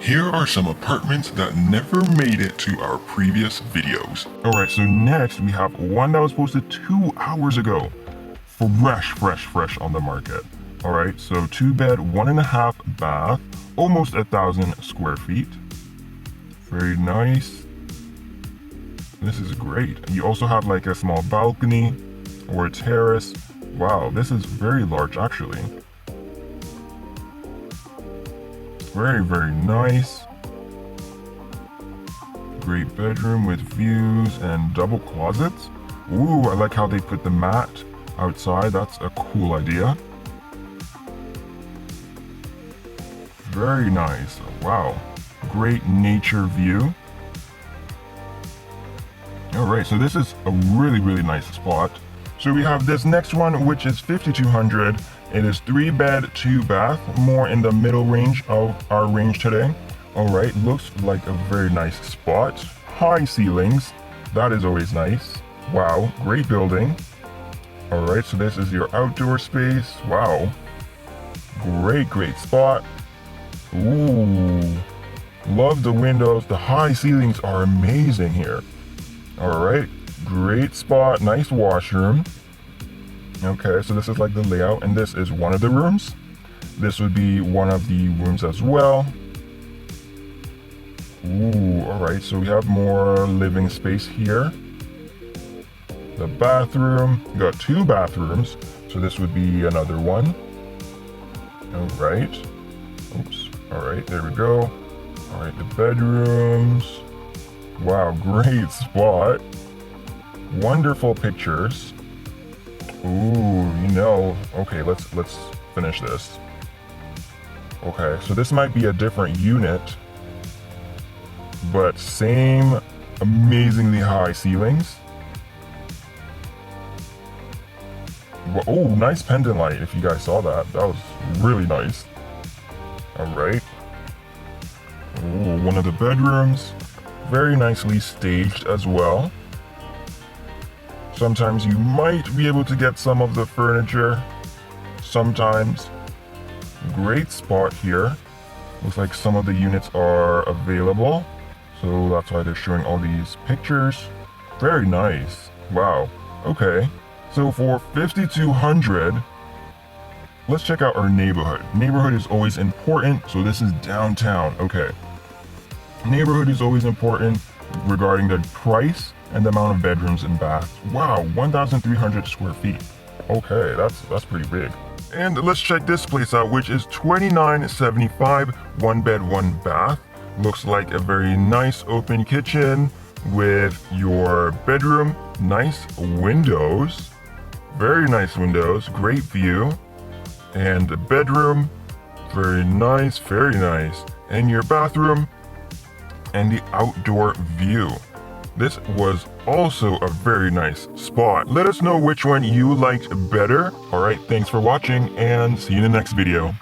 Here are some apartments that never made it to our previous videos. Alright, so next we have one that was posted 2 hours ago. Fresh on the market. Alright, so 2-bed, 1.5 bath, almost 1,000 square feet. Very nice. This is great. You also have like a small balcony or a terrace. Wow, this is very large actually. Very nice. Great bedroom with views and double closets. Ooh, I like how they put the mat outside. That's a cool idea. Very nice. Wow. Great nature view. Alright, so this is a really nice spot. So we have this next one, which is 5,200. It is 3-bed, 2-bath, more in the middle range of our range today. Alright, looks like a very nice spot. High ceilings, that is always nice. Wow, great building. Alright, so this is your outdoor space. Wow, great spot. Ooh, love the windows. The high ceilings are amazing here. Alright, great spot, nice washroom. Okay, so this is like the layout, and this is one of the rooms. This would be one of the rooms as well. Ooh, alright, so we have more living space here. The bathroom, we got 2 bathrooms, so this would be another one. Alright, oops, alright, there we go. Alright, the bedrooms. Wow, great spot. Wonderful pictures. Ooh, okay, let's finish this. Okay, so this might be a different unit, but same amazingly high ceilings. Oh, nice pendant light, if you guys saw that. That was really nice. Alright. Ooh, one of the bedrooms. Very nicely staged as well. Sometimes you might be able to get some of the furniture. Sometimes. Great spot here. Looks like some of the units are available. So that's why they're showing all these pictures. Very nice. Wow. Okay. So for 5,200, let's check out our neighborhood. Neighborhood is always important. So this is downtown. Okay. Neighborhood is always important regarding the price and the amount of bedrooms and baths. Wow, 1,300 square feet. Okay, that's pretty big. And let's check this place out, which is 2,975, 1-bed, 1-bath. Looks like a very nice open kitchen with your bedroom. Nice windows. Very nice windows, great view. And the bedroom, very nice. And your bathroom and the outdoor view. This was also a very nice spot. Let us know which one you liked better. Alright, thanks for watching and see you in the next video.